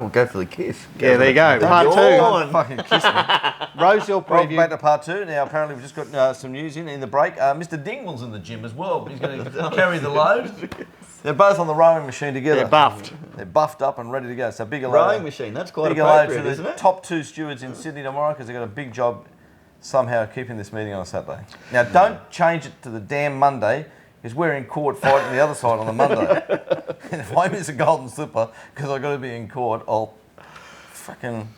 We'll go for the kiss. Yeah, there you go. Part two. Fucking kiss me. RHIL Welcome preview. back to part two. Now, apparently, we've just got some news in the break. Mr. Dingwall's in the gym as well. He's going to carry the load. They're both on the rowing machine together. They're buffed. They're buffed up and ready to go. So big Rowing machine, that's quite big load appropriate, to isn't the it? top two stewards in Sydney tomorrow because they've got a big job somehow keeping this meeting on a Saturday. Now, don't change it to the damn Monday because we're in court fighting the other side on the Monday. And if I miss a golden slipper because I've got to be in court, I'll fucking...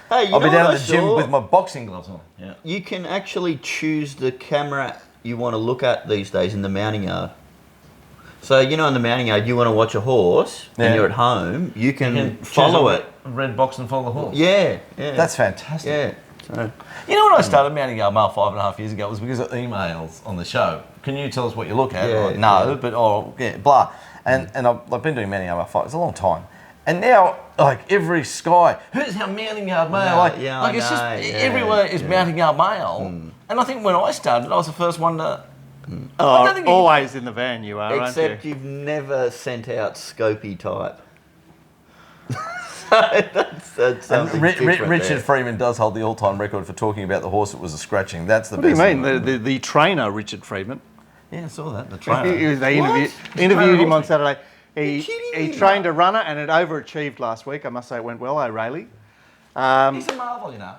Hey, you I'll know be down what at I the gym saw? with my boxing gloves on. Yeah. You can actually choose the camera you want to look at these days in the mounting yard. So, you know, in the mounting yard, you want to watch a horse and you're at home, you can follow it. Red box and follow the horse. Yeah, yeah. That's fantastic. Yeah. So, You know when I started Mounting Yard Mail 5.5 years ago, it was because of emails on the show. Can you tell us what you look at? Yeah, Or, no, yeah. but blah. And I've been doing Mounting Yard Mail 5, it's a long time. And now, like every Sky, who's our Mounting Yard Mail? It's just everywhere is Mounting Yard Mail. And I think when I started, I was the first one to. I don't think Always in the van you are, except aren't you? you've never sent out Scopy type. that's something different Richard there. Freeman does hold the all-time record for talking about the horse that was a scratching. That's the What do you best. mean? The trainer, Richard Freeman. Yeah, I saw that. The trainer. They interviewed him on Saturday. He trained a runner and it overachieved last week. I must say it went well, O'Reilly. He's a marvel, you know.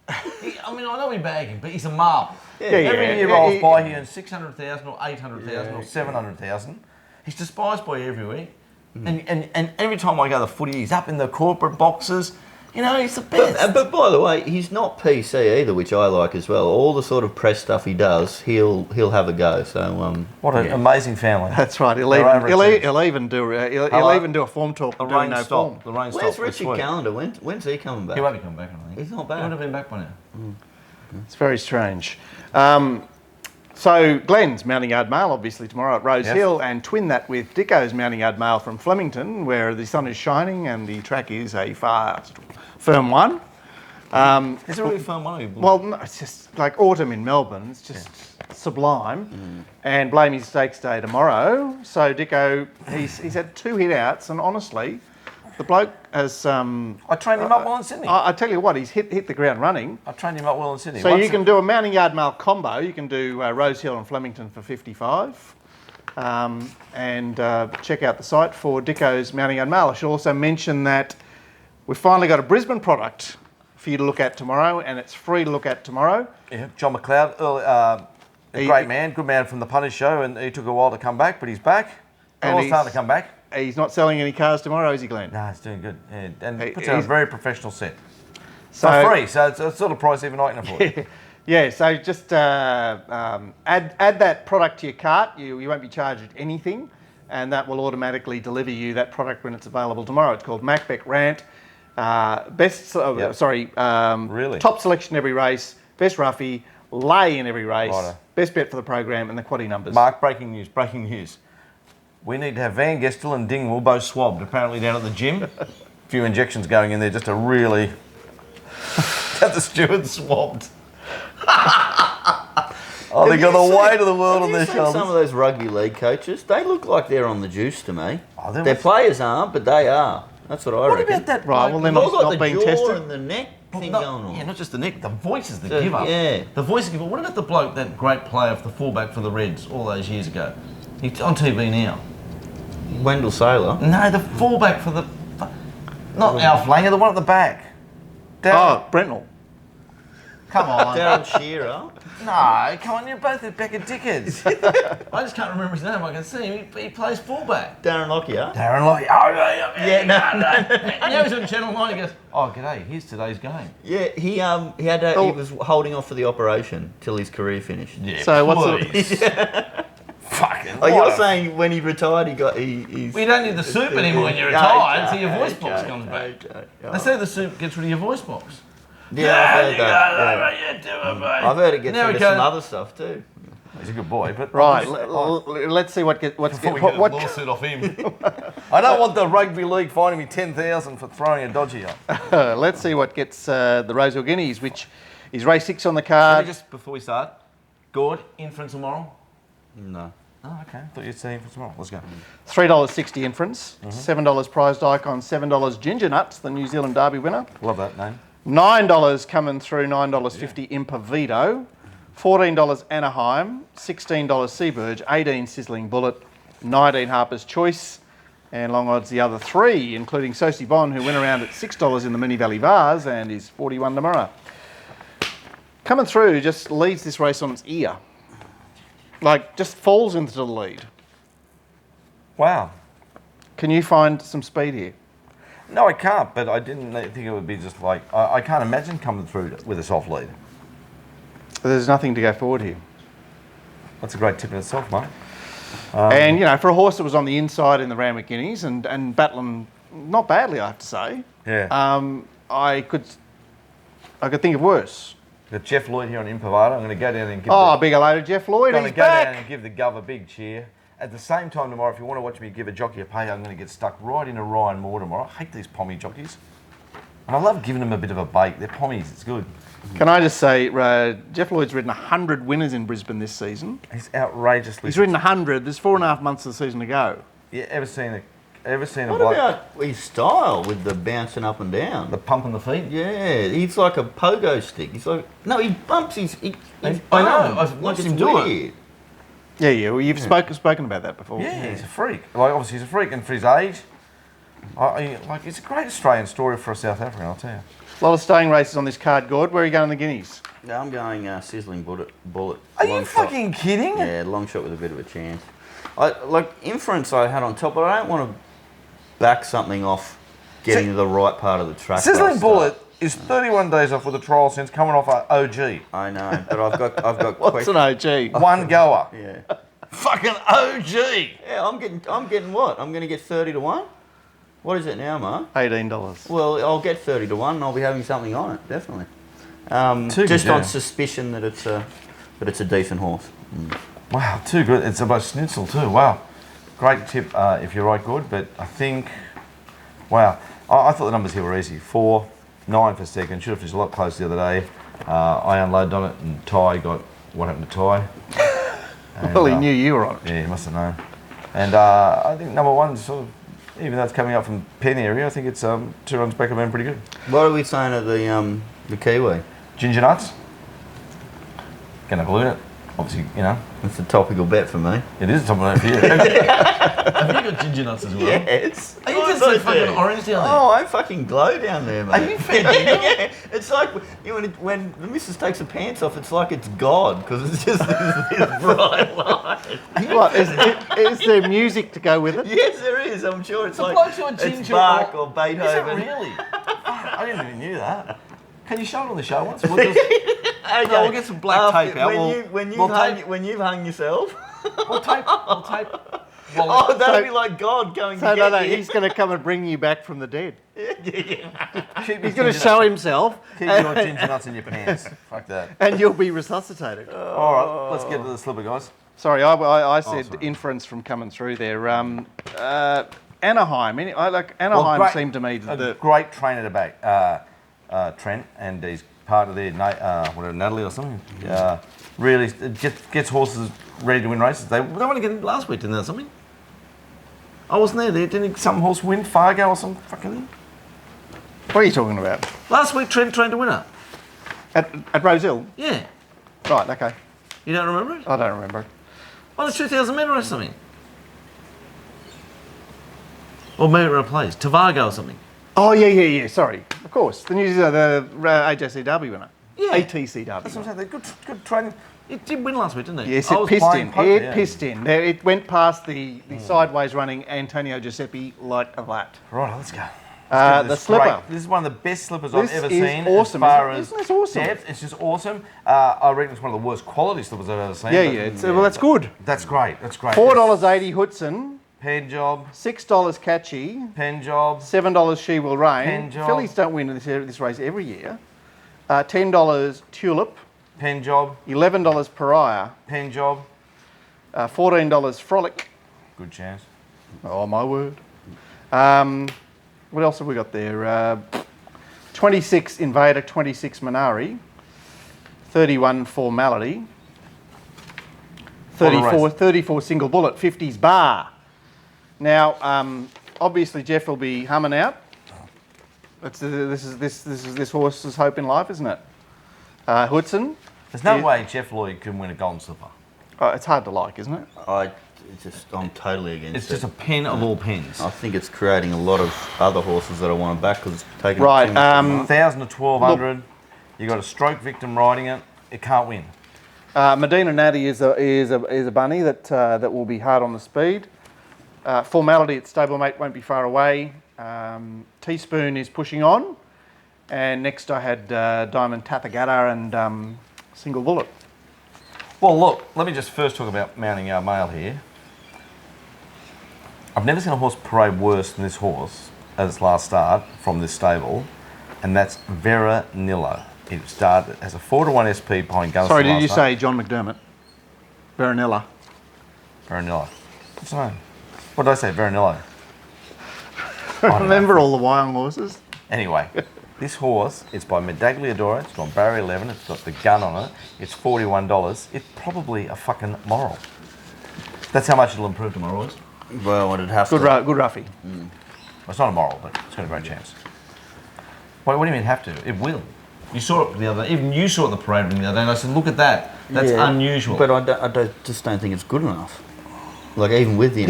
I know we bag him, but he's a marvel. Every year yeah, rolls by, he earns 600,000 or 800,000 or 700,000. He's despised by every week. And every time I go to the footy, he's up in the corporate boxes. You know, he's the best. But by the way, he's not PC either, which I like as well. All the sort of press stuff he does, he'll have a go. So What an amazing family. That's right. He'll even do a form talk. The doing rain no stopped. form. The rain stopped. where's It's Richard sweet. Callender? When's he coming back? He won't be coming back, I think. He's not He back. would have been back by now. It's very strange. So Glenn's Mounting Yard Mail, obviously tomorrow at Rose Hill, and twin that with Dicko's Mounting Yard Mail from Flemington, where the sun is shining and the track is a fast, firm one. It's a really fun one. Well, no, it's just like autumn in Melbourne. It's just sublime. And Blamey Stakes Day tomorrow. So Dicko, he's had 2 hit outs, and honestly, the bloke has. I trained him up well in Sydney. I tell you what, he's hit the ground running. I trained him up well in Sydney. So you can do a Mounting Yard Mail combo. You can do Rose Hill and Flemington for 55. And check out the site for Dicko's Mounting Yard Mail. I should also mention that we've finally got a Brisbane product for you to look at tomorrow, and it's free to look at tomorrow. Yeah, John McLeod, a great man, good man from the Punters Show, and he took a while to come back, but he's back. And All he's- starting to come back. He's not selling any cars tomorrow, is he, Glenn? No, it's doing good. Yeah, and He- puts out a he's- very professional set. So For free, so it's a sort of price even I can afford. Yeah, so just add that product to your cart. You won't be charged anything, and that will automatically deliver you that product when it's available tomorrow. It's called Macbeck Rant. Really? Top selection every race, best roughie, lay in every race, Righto. best bet for the program, and the quaddie numbers. Mark, breaking news. We need to have Van Gestel and Dingwall both swabbed, apparently down at the gym. A few injections going in there just to really have the stewards swabbed. Oh, they got the weight of the world on their Have you seen shoulders. some of those rugby league coaches? They look like they're on the juice to me. Oh, Their players aren't, but they are. That's what I What reckon. about that? Right, bloke? well, they're They've all got not the being jaw tested. and the neck thing No, going on. Yeah, not just the neck, the voice is the So, give up. yeah. The voice is the give up. What about the bloke, that great player, the fullback for the Reds all those years ago? He's on TV now. Wendell Saylor. No, the fullback for the... Not Alf Langer, the one at the back. Oh, Brentnall. Come on. Darren Shearer. No, come on, you're both at Becker Dickens. I just can't remember his name. I can see him. He plays fullback. Darren Lockyer. Darren Lockie. Oh, yeah, no. Now he's on Channel 9. He goes, oh, g'day, here's today's game. Yeah, he was holding off for the operation till his career finished. Yeah, So what's the... Fucking Oh, you're what a- saying when he retired, he's... Well, you don't need the soup anymore when you're retired, so your voice box comes back. They say the soup gets rid of your voice box. Yeah, I've heard that. Yeah. I've heard it gets Now rid we of some go- other stuff too. He's a good boy, but... Right, let's see what's Before we get a lawsuit off him. I don't want the rugby league finding me 10,000 for throwing a dodgy up. let's see what gets the Rosehill Guineas, which is race 6 on the Let card. me just, before we start, Gord, in for tomorrow? No. Oh, okay. I thought you'd say for tomorrow. Let's go. $3.60 inference, $7 prized icon, $7 ginger nuts, the New Zealand Derby winner. Love that name. $9 coming through, $9.50 Impa Vito, $14 Anaheim, $16 Seaburge, $18 Sizzling Bullet, $19 Harper's Choice, and long odds the other three, including Sosie Bond, who went around at $6 in the Mini Valley Vars and is 41 tomorrow. Coming through just leads this race on its ear. Like, just falls into the lead. Wow. Can you find some speed here? No, I can't, but I didn't think it would be just like... I can't imagine coming through with a soft lead. There's nothing to go forward here. That's a great tip in itself, mate. And, you know, for a horse that was on the inside in the Randwick Guineas and battling not badly, I have to say, Yeah. I could think of worse. Got Jeff Lloyd here on Impavada. I'm going to go down and give Big hello to Jeff Lloyd, he's go down back. and give the Gov a big cheer. At the same time tomorrow, if you want to watch me give a jockey a pay, I'm going to get stuck right into Ryan Moore tomorrow. I hate these pommy jockeys. And I love giving them a bit of a bake. They're pommies, it's good. Can I just say, Jeff Lloyd's ridden 100 winners in Brisbane this season. He's outrageously... He's ridden 100. There's 4.5 months of the season to go. Yeah, ever seen a What bloke... about his style with the bouncing up and down? The pump on the feet? Yeah, he's like a pogo stick. He's like, no, he bumps his I bum. know, I've watched Like, him it's do it. weird. Yeah. Well, you've spoken about that before. Yeah, he's a freak. Like, obviously he's a freak, and for his age, it's a great Australian story for a South African, I'll tell you. A lot of staying races on this card, Gord. Where are you going in the Guineas? No, I'm going Sizzling Bullet. Are long you shot. fucking kidding? Yeah, long shot with a bit of a chance. Like inference I had on top, but I don't want to back something off getting to the right part of the track. Sizzling Bullet is 31 days off with a trial since coming off an OG. I know, but I've got What's an OG? One goer. Yeah. Fucking OG. Yeah, I'm getting what? I'm going to get 30 to 1? What is it now, Mark? $18. Well, I'll get 30 to 1 and I'll be having something on it, definitely. Too Just good, on yeah. suspicion that it's a decent horse. Wow, too good. It's about schnitzel too. Wow. Great tip if you're right, good, but I think, wow. I thought the numbers here were easy. 4, 9 for second. Should have finished a lot closer the other day. I unloaded on it and Ty got what happened to Ty. And, Well, he knew you were on it. Yeah, he must have known. And I think number one, sort of, even though it's coming up from Penn area, I think it's 2 runs back of being pretty good. What are we saying of the Kiwi? Ginger nuts. Gonna balloon it. Obviously, you know. It's a topical bet for me. It is something like for you. Have you got ginger nuts as well? Yes. Are you just so fucking orange down there? Oh, I fucking glow down there, mate. Are you fair? Yeah, it's like when the missus takes her pants off, it's like it's God, because it's just this bright light. What, is there music to go with it? Yes, there is. I'm sure it's like blokes who are it's ginger Bach or- or Beethoven. Is it really? I didn't even knew that. Can you show it on the show once? We'll just, Okay. No, we'll get some black tape out. When you've hung yourself. we'll tape. Oh, that'd So- be like God going So to get no, you. he's going to come and bring you back from the dead. Keep He's going to show himself, Keep your ginger nuts in your pants. Fuck that. and you'll be resuscitated. All right, let's get to the slipper, guys. Sorry, I said sorry. inference from coming through there. Anaheim. Anaheim great- seemed to me A great trainer to back, Trent, and he's part of their Natalie or something. Really gets horses ready to win races. They want to get in last week, didn't they? Or something. I wasn't there. Didn't some horse win Fargo or some fucking thing? What are you talking about? Last week, Trent trained a winner. At Rose Hill? Yeah. Right, okay. You don't remember it? I don't remember. On the 2,000 metre or something. Or maybe it plays Tavago or something. Oh, yeah, sorry. Of course. The New Zealand, HSC Derby winner. Yeah. ATC Derby That's what winner. I'm saying. They're good training. It did win last week, didn't it? Yes, I it was pissed playing in. poker, It yeah. pissed in. It went past the sideways running Antonio Giuseppe like that. Right, let's go. The slipper. This is one of the best slippers This I've ever is seen. awesome, As far isn't it? as Isn't this awesome? depth, it's just awesome. I reckon it's one of the worst quality slippers I've ever seen. Yeah, but- well, that's good. That's great. That's great. $4.80 Hudson, Pen job. $6 Catchy, Pen job. $7 She Will Rain. Pen job. Fillies don't win this race every year. $10 Tulip, Pen job. $11 Pariah, Pen job. $14 Frolic. Good chance. Oh, my word. What else have we got there? 26 Invader, 26 Minari, 31 Formality, 34 single bullet, 50s bar. Now, obviously Jeff will be humming out. This is this horse's hope in life, isn't it? Hudson. There's no way Jeff Lloyd can win a golden slipper. It's hard to like, isn't it? I'm totally against it. It's just a pen of all pens. I think it's creating a lot of other horses that I want to back because it's taking Right, too much 1,000 to 1,200. You got a stroke victim riding it. It can't win. Medina Natty is a bunny that will be hard on the speed. Formality at stablemate won't be far away. Teaspoon is pushing on, and next I had Diamond Tathagata and Single Bullet. Well, look, let me just first talk about Mounting Yard Mail here. I've never seen a horse parade worse than this horse at its last start from this stable, and that's Veranillo. It started as a 4-1 SP behind Guineas. Sorry, did you say John McDermott? Veranilla. Veranillo. What's the name? What did I say? Veranillo. Remember all the Wyong horses? Anyway, this horse, it's by Medagliadora. It's got barrier 11. It's got the gun on it. It's $41. It's probably a fucking moral. That's how much it'll improve tomorrow. Well, it'd have Good to. Good roughy. Well, it's not a moral, but it's got a great chance. What do you mean have to? It will. You saw it the other day. Even you saw it in the parade ring the other day, and I said, look at that. That's unusual. But just don't think it's good enough. Like even with the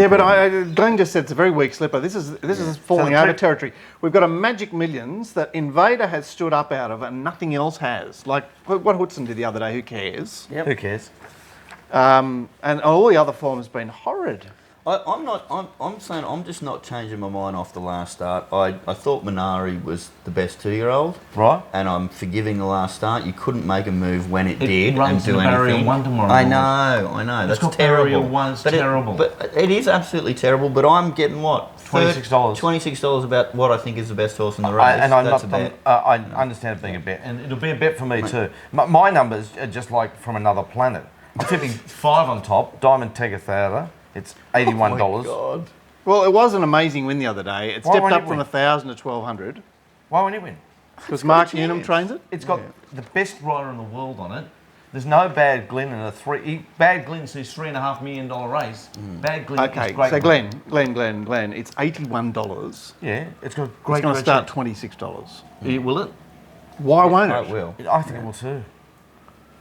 Glenn just said it's a very weak slipper. This is falling out of territory. We've got a Magic Millions that Invader has stood up out of and nothing else has. Like what Hudson did the other day, who cares? Yep. Who cares? And all the other form has been horrid. I'm saying I'm just not changing my mind off the last start. I thought Minari was the best 2-year-old. Right. And I'm forgiving the last start. You couldn't make a move when it did runs and do the barrier anything. 1 tomorrow. I know. It's That's got terrible. barrier 1's terrible. But it is absolutely terrible. But I'm getting what? $26. $26 about what I think is the best horse in the race. I understand it being a bet, and it'll be a bet for me too. My numbers are just like from another planet. I'm tipping 5 on top. Diamond Tegathala. It's $81. Oh my God. Well, it was an amazing win the other day. It Why stepped won't up it from win? 1,000 to 1,200 Why won't it win? because Mark Newnham trains it. It's got the best rider in the world on it. There's no Bad Glenn in a Bad Glenn sees $3.5 million race. Bad Glenn Okay, is great. so Glenn, it's $81. Yeah, it's got It's great. going to start $26. Will it? Why won't I it? will. I think it will too.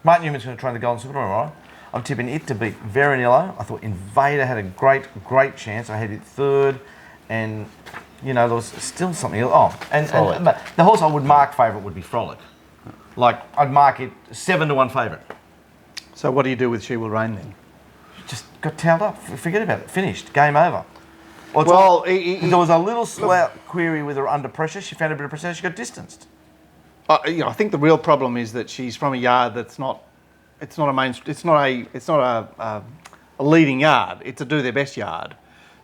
Mark Newman's going to train the Golden Super tomorrow, right? I'm tipping it to beat Veranillo. I thought Invader had a great chance. I had it third, and there was still something else. Oh, and the horse I would mark favourite would be Frolic. Like I'd mark it 7-1 favourite. So what do you do with She Will Reign then? Just got towed up. Forget about it. Finished. Game over. Well, there was a little slout query with her under pressure. She found a bit of pressure. She got distanced. I think the real problem is that she's from a yard that's not. It's not a leading yard. It's a do their best yard.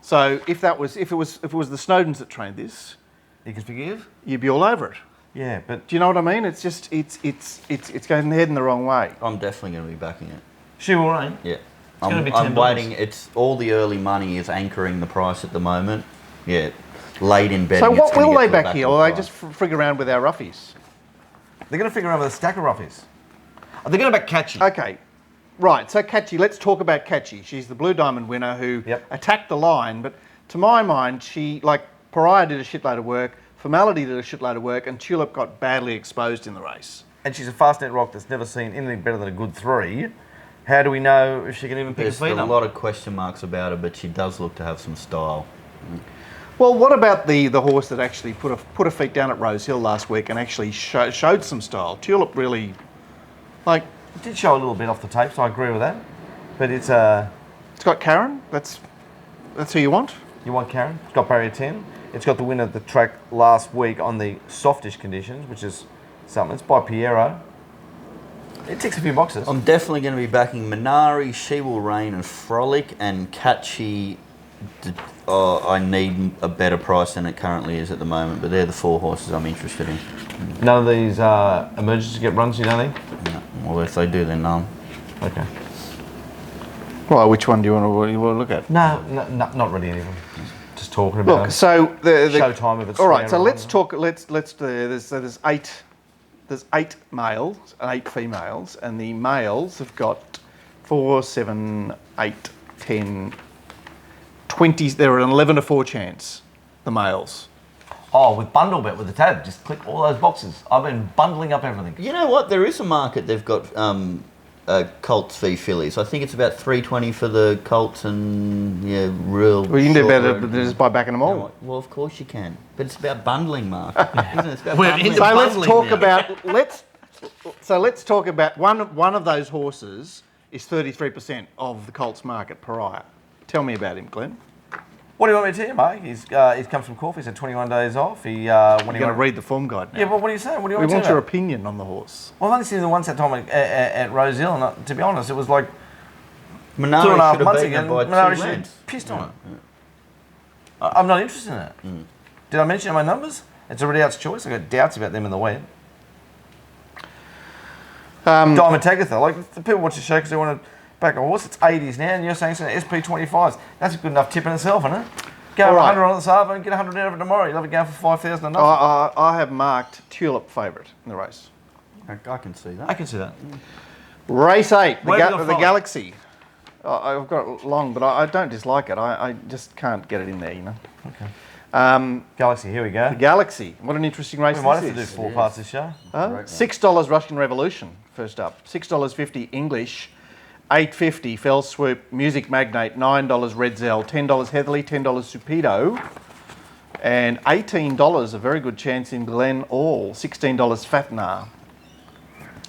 So if it was the Snowdens that trained this, You can forgive. you'd be all over it. Yeah, but Do you know what I mean? It's just it's going heading the wrong way. I'm definitely going to be backing it. she will reign. Yeah. gonna be I'm $10. waiting. It's all the early money is anchoring the price at the moment. Yeah. Late in betting. So it's what gonna will get they to back the here? of Or the they price. just frig around with our roughies? They're going to figure out with a stack of roughies. They're going to back Catchy. Okay. Right, so Catchy, let's talk about Catchy. She's the Blue Diamond winner who attacked the line, but to my mind, she, like Pariah did a shitload of work, Formality did a shitload of work, and Tulip got badly exposed in the race. And she's a fast net rock that's never seen anything better than a good 3. How do we know if she can even pick There's a speed a up? lot of question marks about her, but she does look to have some style. Well, what about the horse that actually put her feet down at Rose Hill last week and actually showed some style? Tulip really, like... It did show a little bit off the tape, so I agree with that. But it's It's got Karen. That's who you want. you want Karen. It's got barrier 10. It's got the winner of the track last week on the softish conditions, which is something. It's by Piero. It ticks a few boxes. I'm definitely going to be backing Minari, She Will Reign, and Frolic, and Catchy. I need a better price than it currently is at the moment, but they're the 4 horses I'm interested in. None of these emergencies get runs, you don't think? No. Well, if they do, then none. Okay. Well, which one do you want to look at? No, not really any of them. Just talking about Look, so the showtime of it's. all right. So let's talk. There's 8 males and 8 females, and the males have got 4, 7, 8, 10, 20. There are an 11 to 4 chance, the males. Oh, with bundle bet with the tab, just click all those boxes. I've been bundling up everything. You know what? There is a market. They've got Colts v Fillies. I think it's about $3.20 for the Colts and RHIL. Well, you can do better than just by backing them all. Well, of course you can. But it's about bundling, Mark. Isn't it? It's about We're bundling. into So let's bundling talk now. about let's talk about one of those horses is 33% of the Colts market pariah. Tell me about him, Glenn. What do you want me to tell you, mate? He's comes from Corfu. He's had 21 days off. When You're going to read the form guide now. Yeah, but what are you saying? What do you We want want to your tell me? opinion on the horse. Well, I've only seen him once that time at RHIL, and to be honest, it was like Minari 2.5 should have months beaten ago. him by Minari 2 should lengths. have pissed on it. I'm not interested in it. Did I mention my numbers? It's already out's choice. I've got doubts about them in the wet. Diamond Tagatha, like the people watch the show because they want to back a horse. It's 80s now, and you're saying it's an SP25s. That's a good enough tip in itself, isn't it? Go All right. 100 on this half and get 100 out of it tomorrow. You'll have it going for 5,000 and nothing. I have marked Tulip favourite in the race. I can see that. I can see that. Race 8, Where have you got the five? Galaxy. I've got it long, but I don't dislike it. I just can't get it in there, you know. Okay. Galaxy, here we go. The Galaxy. What an interesting race We might this have to do is. 4 parts this show. $6 Russian Revolution, first up. $6.50 English. $8.50 Fell Swoop, Music Magnate, $9 Red Zell, $10 Heatherly, $10 Supido, and $18, a very good chance in Glen All, $16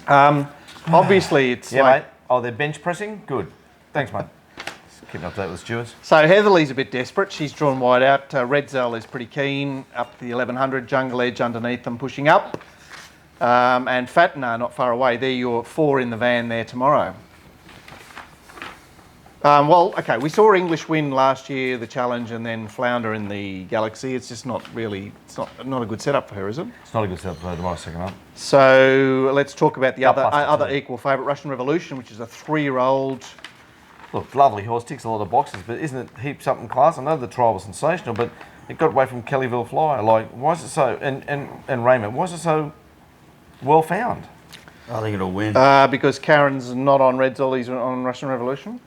Fatnar. Obviously, it's Yeah, like... mate. Oh, they're bench pressing? Good. Thanks, mate. Just keeping up to date with stewards. So Heatherly's a bit desperate. She's drawn wide out. Red Zell is pretty keen. Up to the 1100. Jungle Edge underneath them, pushing up. And Fatnar not far away. They're your 4 in the van there tomorrow. Well, okay, we saw English win last year, the Challenge, and then flounder in the Galaxy. It's just not really, it's not a good setup for her, is it? It's not a good setup for tomorrow, second up. So let's talk about the Gut buster other too. equal favourite, Russian Revolution, which is a 3-year-old. Look, lovely horse, ticks a lot of boxes, but isn't it heaps up in class? I know the trial was sensational, but it got away from Kellyville Flyer. Like, why is it so, and Raymond, why is it so well found? I think it'll win. Because Karen's not on Red Zell, he's on Russian Revolution.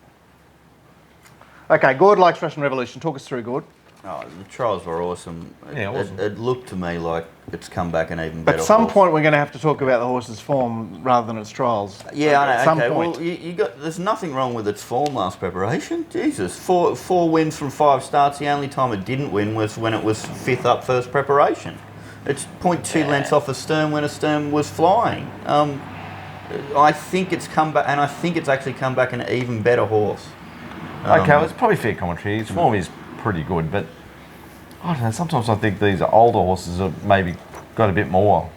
Okay, Gord likes Russian Revolution. Talk us through, Gord. Oh, the trials were awesome. Yeah, awesome. It looked to me like it's come back an even better At some horse. point, we're going to have to talk about the horse's form rather than its trials. Yeah, I know. At some okay, point. well, you got. There's nothing wrong with its form last preparation. Jesus, four wins from 5 starts. The only time it didn't win was when it was 5th up first preparation. It's 0.2 lengths off a Stern when a Stern was flying. I think it's come back, and I think it's actually come back an even better horse. Okay, well, it's probably fair commentary. His form is pretty good, but I don't know. Sometimes I think these older horses have maybe got a bit more.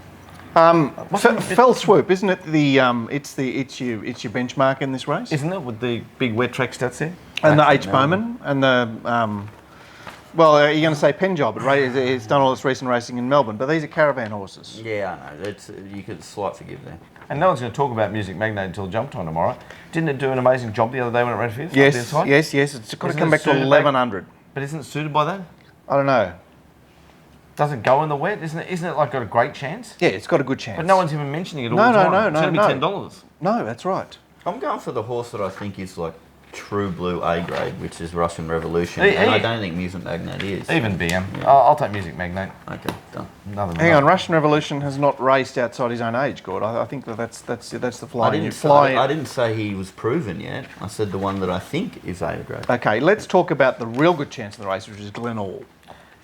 Fell Swoop, isn't it? It's your benchmark in this race, Isn't it, with the big wet track stats there? and the H Bowman and the well, you're going to say pen job, right? It's done all this recent racing in Melbourne, but these are caravan horses. Yeah, I know. You could slight forgive there. And no one's going to talk about Music Magnate until jump time tomorrow. Didn't it do an amazing job the other day when it ran fifth? Yes, up the inside? yes. It's got to Isn't come it back to suited 1100. But isn't it suited by that? I don't know. Doesn't go in the wet? Isn't it like got a great chance? Yeah, it's got a good chance. But no one's even mentioning it all No, the no, time. no, It's no, going to be $10. No, that's right. I'm going for the horse that I think is like true blue A grade, which is Russian Revolution, Hey, and hey. I don't think Music Magnate is. Even BM. Yeah. I'll take Music Magnate. Okay, done. Hang on, Russian Revolution has not raced outside his own age, Gord. I think that's the fly. I didn't say he was proven yet. I said the one that I think is A grade. Okay, let's talk about the real good chance of the race, which is Glen All.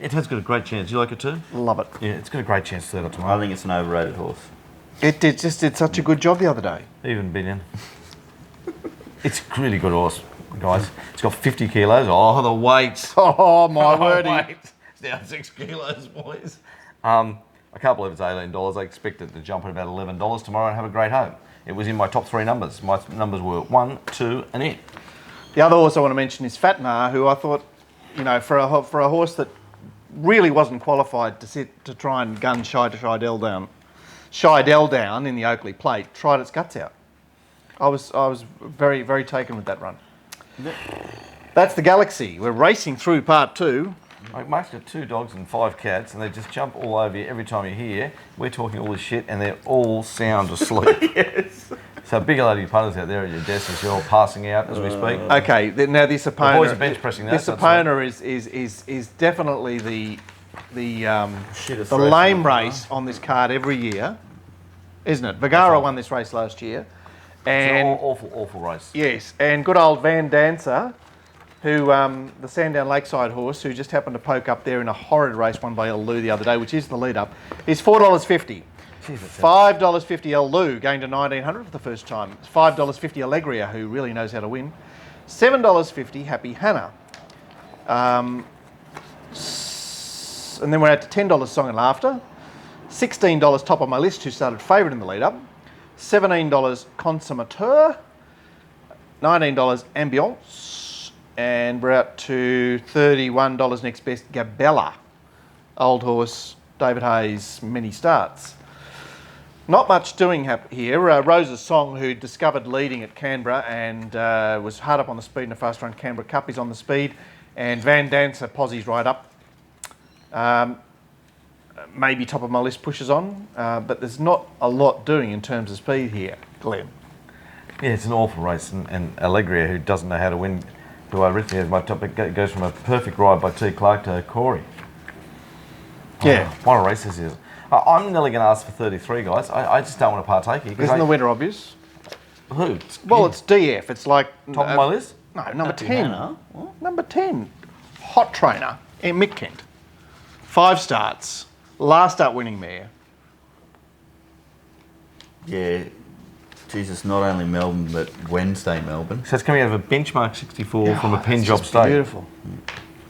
It has got a great chance. You like it too? Love it. Yeah, it's got a great chance to third up I tomorrow. think it's an overrated horse. It just did such a good job the other day. Even billion. It's a really good horse, guys. It's got 50 kilos. Oh, the weight. Oh my Oh, word! wait. It's down 6 kilos, boys. I can't believe it's $18. I expect it to jump at about $11 tomorrow and have a great home. It was in my top 3 numbers. My numbers were 1, 2, and it. The other horse I want to mention is Fatnar, who I thought, you know, for a horse that really wasn't qualified to try and gun Shidell down in the Oakley Plate, tried its guts out. I was very, very taken with that run. That's the Galaxy. We're racing through part 2. Like, Mark's got 2 dogs and 5 cats, and they just jump all over you every time you hear. We're talking all this shit, and they're all sound asleep. Yes. So big hello to your punters out there at your desks as you're all passing out as we speak. Okay, now this opponent. The boys are bench pressing that. This that's opponent is definitely the Shittest lame race race on this card every year, isn't it? Vergara won this race last year, It's an and awful race. yes, and good old Van Dancer, who the Sandown Lakeside horse, who just happened to poke up there in a horrid race won by El Lou the other day, which is the lead up, is $4.50. $5.50 El Lou going to 1900 for the first time. $5.50 Allegria, who really knows how to win. $7.50 Happy Hannah. And then we're out to $10 Song and Laughter. $16 Top of My List, who started favourite in the lead up. $17 Consommateur. $19 Ambiance. And we're out to $31 next best Gabella. Old horse, David Hayes, many starts. Not much doing here. Rose's Song, who discovered leading at Canberra and was hard up on the speed in a fast run Canberra Cup, is on the speed. And Van Dancer posses right up. Maybe Top of My List pushes on, but there's not a lot doing in terms of speed here, Glenn. Yeah, it's an awful race, and Allegria, who doesn't know how to win, who I originally had as my topic, goes from a perfect ride by T. Clark to Corey. Yeah. What a race this is. I'm nearly going to ask for 33, guys. I just don't want to partake here. Isn't the winner obvious? Who? Well, it's DF. It's like... Top of my list? No, number Happy 10. Hannah. What? Number 10. Hot Trainer in Mick Kent. 5 starts. Last start winning mare. Yeah. Jesus, not only Melbourne, but Wednesday Melbourne. So it's coming out of a benchmark 64 from a pen job state. Beautiful.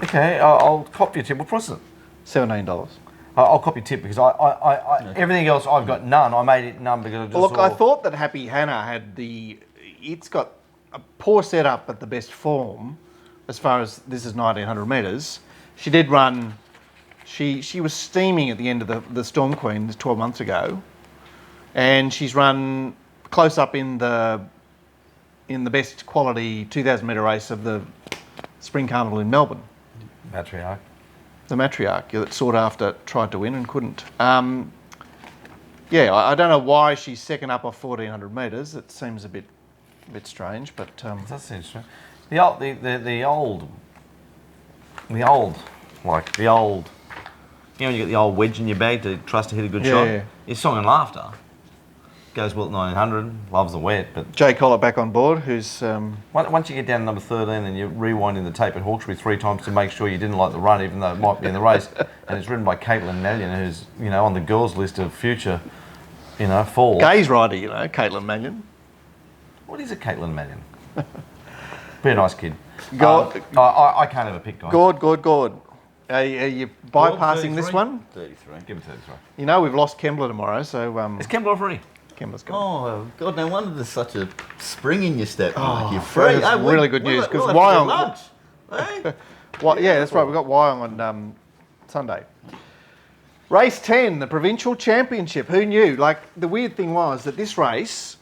Okay, I'll copy your tip. What price is it? $17. I'll copy your tip because everything else I've got none. I made it none because I just Well, look, saw... I thought that Happy Hannah had it's got a poor setup at the best form as far as this is 1900 metres. She did run, she was steaming at the end of the Storm Queen 12 months ago, and she's run close up in the best quality 2,000 metre race of the Spring Carnival in Melbourne. Matriarch. The Matriarch that sought after tried to win and couldn't. Yeah, I don't know why she's second up off 1,400 metres. It seems a bit strange, but It does seem strange. The old, you know, when you get the old wedge in your bag to trust to hit a good shot. Yeah. It's Song and Laughter. Goes well at 1900, loves the wet, but Jay Collett back on board, who's once you get down to number 13 and you're rewinding the tape at Hawkesbury 3 times to make sure you didn't like the run, even though it might be in the race, and it's ridden by Caitlin Mallion, who's, you know, on the girls' list of future, you know, falls. gaze rider, you know, Caitlin Mannion. What is a Caitlin Mallion? Be a nice kid. God, I can't have a pick, guys. Gord. Are you bypassing this 33? one? 33. Give it 33. You know we've lost Kembler tomorrow, so Is Kembler off already? Kembler's gone. Oh, God, no wonder there's such a spring in your step, Mike. You're that free. is really good news, 'cause we'll have to Wyong- get lunch. Hey? Yeah, that's right. We've got Wyong on Sunday. Race 10, the Provincial Championship. Who knew? Like, the weird thing was that this race,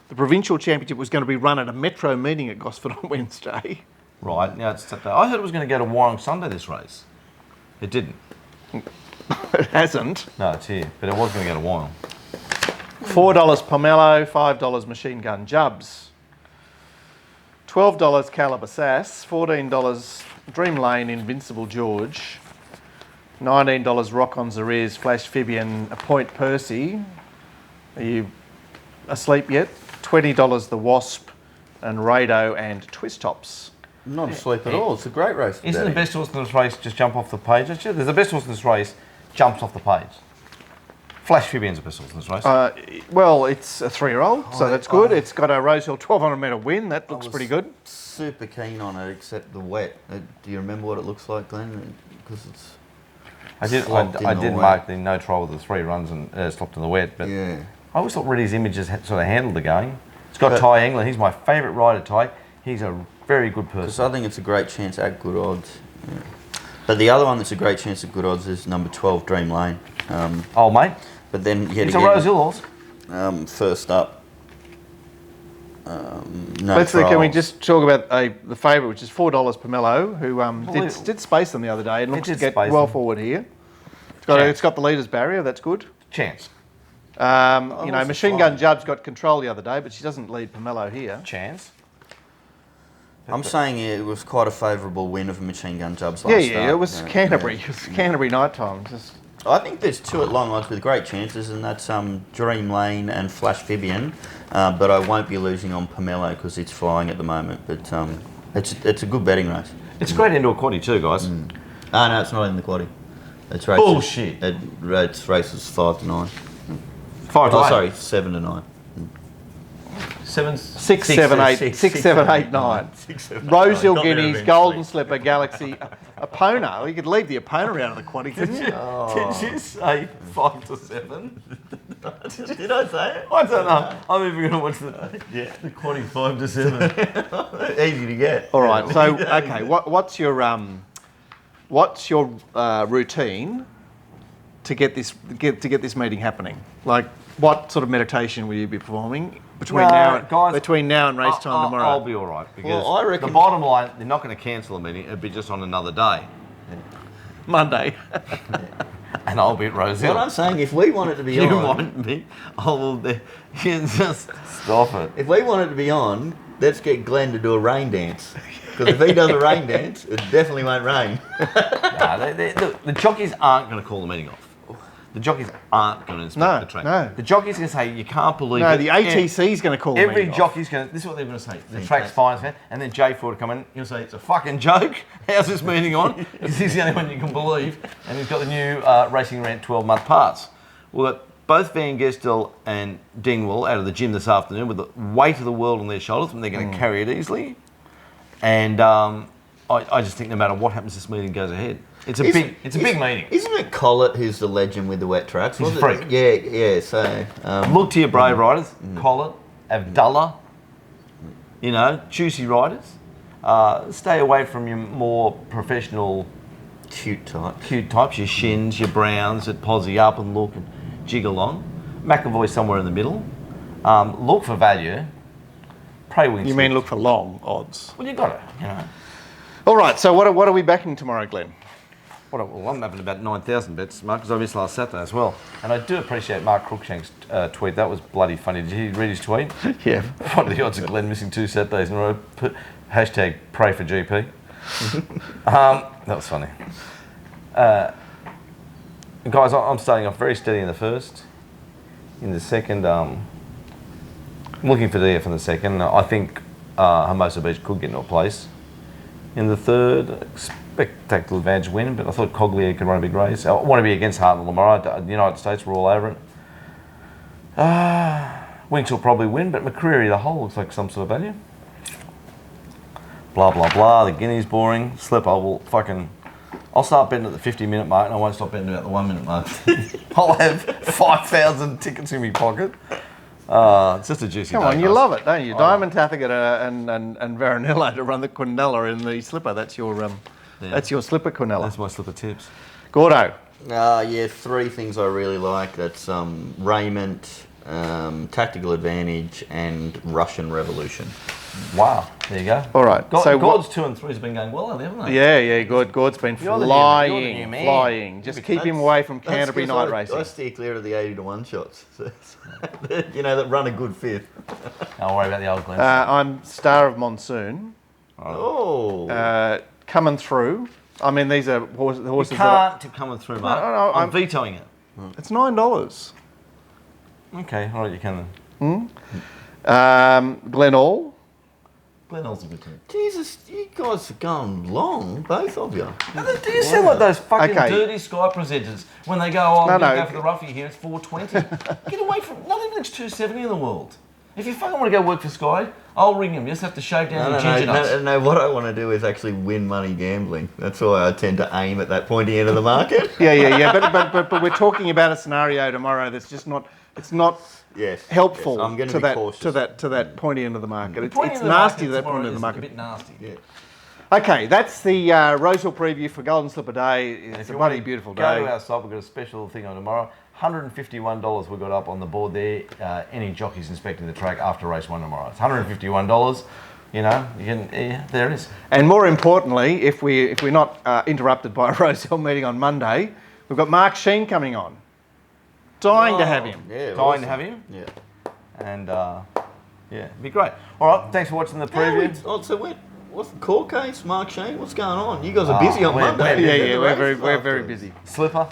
the Provincial Championship, was going to be run at a Metro meeting at Gosford on Wednesday. Right, now it's Saturday. I heard it was going to go to Wyong Sunday, this race. It didn't. It hasn't. No, it's here, but it was going to go to Wyong. $4 Pomelo, $5 Machine Gun Jubs, $12 Caliber Sass, $14 Dream Lane Invincible George, $19 Rock on Zariz Flash Fibian Point Percy. Are you asleep yet? $20 The Wasp and Rado and Twist Tops. Not asleep at all. It's a great race. Isn't the best horse in this race just jump off the page? Actually, there's the best horse in this race jumps off the page. Flash Fibian's the best horse in this race. Well, it's a 3-year-old, so that's good. It's got a Rosehill 1,200 metre win. That looks pretty good. Super keen on it, except the wet. Do you remember what it looks like, Glenn? Because it's. I did mark the no trial with the 3 runs and stopped in the wet, but Yeah. I always thought Reddy's images sort of handled the game. It's got Ty England. He's my favourite rider, Ty. He's a very good Because person. I think it's a great chance at good odds. Yeah. But the other one that's a great chance at good odds is number 12, Dream Lane. Oh, mate. But then yet It's a again, Rose Hill horse. first up. No Let's see, can we trials. just talk about the favourite, which is $4 Pomelo, who did space them the other day and looks to did get space well them. forward here. Chance. It's got the leader's barrier, that's good. Chance. Machine Gun Jub's got control the other day, but she doesn't lead Pomelo here. Chance. I'm saying it was quite a favourable win of Machine Gun Jub's last start. Yeah, it was Canterbury. It was Canterbury night time. I think there's two at long odds with great chances, and that's Dream Lane and Flash Vivian. But I won't be losing on Pomelo because it's flying at the moment. But it's a good betting race. It's a great indoor quaddie too, guys. Oh, no, it's not in the quaddie. It's races, Bullshit. It's races 5 to 9. 5 to 8. 7 to 9. 6, 7, 8, 9. Rosehill Guineas, Golden Slipper, Galaxy, Epona. You could leave the Epona out of the quaddie, couldn't you? Did you say 5 to 7? Did I say it? I don't know. I'm even going to watch the quaddie 5 to 7. Easy to get. All right. So, okay, what's your routine to get this meeting happening? Like, what sort of meditation will you be performing between now and race time tomorrow? I'll be all right because I reckon the bottom line, they're not going to cancel a meeting. It'll be just on another day, Monday. and I'll be at Rosehill. What I'm saying, if we want it to be You on, want me? You just stop it. if we want it to be on, let's get Glenn to do a rain dance. Because if he does a rain dance, it definitely won't rain. The jockeys aren't going to call the meeting off. The jockeys aren't going to inspect the track. No. The jockeys are going to say, you can't believe No, it. the ATC is going to call the Every meeting off. jockey's going to, this is what they're going to say, the track's fine, and then Jay Ford will come in, he'll say, it's a fucking joke, how's this meeting on? Because he's the only one you can believe, and he's got the new RacingRant 12-month parts. We've got both Van Gestel and Dingwall out of the gym this afternoon with the weight of the world on their shoulders, and they're going to carry it easily. And I just think no matter what happens, this meeting goes ahead. It's a big meeting. Isn't it Collett who's the legend with the wet tracks? He's a freak. Yeah. So look to your brave riders, Collett, Abdullah, juicy riders. Stay away from your more professional, cute types, your Shins, your Browns that posse up and look and jig along. McAvoy somewhere in the middle. Look for value. Pray wins. You mean look for long odds? Well, you got it. All right. So what are we backing tomorrow, Glenn? Well, I'm having about 9,000 bets, Mark, because I missed last Saturday as well. And I do appreciate Mark Cruikshank's tweet. That was bloody funny. Did you read his tweet? Yeah. What are the odds of Glenn missing 2 Saturdays in a row? Hashtag pray for GP. That was funny. Guys, I'm starting off very steady in the first. In the second, I'm looking for DF in the second. I think Hermosa Beach could get into a place. In the third, spectacular advantage win, but I thought Coglia could run a big race. I want to be against Hart and Lamar. The United States were all over it. Winks will probably win, but McCreary, the whole looks like some sort of value. Blah, blah, blah. The Guineas boring. Slipper I'll start betting at the 50-minute mark and I won't stop betting about the 1-minute mark. I'll have 5,000 tickets in my pocket. It's just a juicy Come day, on, you guys. love it, don't you? Diamond Tathagata and Varanillo to run the Quinella in the slipper. That's your slipper Quinella. That's my slipper tips. Gordo. 3 things I really like. That's Raiment, Tactical Advantage, and Russian Revolution. Wow, there you go. All right. Gord's 2 and 3 has been going well, haven't they? Yeah. Gord's been You're the flying. new man. Just keep him away from Canterbury night racing. I steer clear of the 80 to 1 shots. That run a good fifth. Don't worry about the old Glen. I'm Star of Monsoon. Oh. Coming through. I mean, these are horses you that can't coming through, Mark. No, I'm vetoing it. it's $9. Okay, all right, you can then. Glen All. Glenelg's a good team. Jesus, you guys are going long, both of you. Do you sound like those fucking Okay. dirty Sky presenters when they go, I'm going to No. go for the roughie here, it's 420. Get away from, not even it's 270 in the world. If you fucking want to go work for Sky, I'll ring him. You just have to shave down your ginger nuts. No, what I want to do is actually win money gambling. That's why I tend to aim at that pointy end of the market. Yeah. But we're talking about a scenario tomorrow that's just not. It's not helpful Yes, I'm going to be cautious. to that pointy end of the market. It's Pointy end of the nasty market to that tomorrow point of the is market. a bit nasty. Yeah. Okay, that's the Rosehill preview for Golden Slipper Day. It's a bloody beautiful Go to day. our site, we've got a special thing on tomorrow. $151 we've got up on the board there. Any jockeys inspecting the track after race 1 tomorrow. It's $151. You can, there it is. And more importantly, if we're not interrupted by a Rosehill meeting on Monday, we've got Mark Sheen coming on. Dying to have him. Yeah, Dying to have him. Yeah. And yeah, it'd be great. All right, thanks for watching the preview. What's the court case, Mark Shane? What's going on? You guys are busy on Monday. Yeah, we're very busy. Slipper.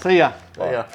See ya. Yeah.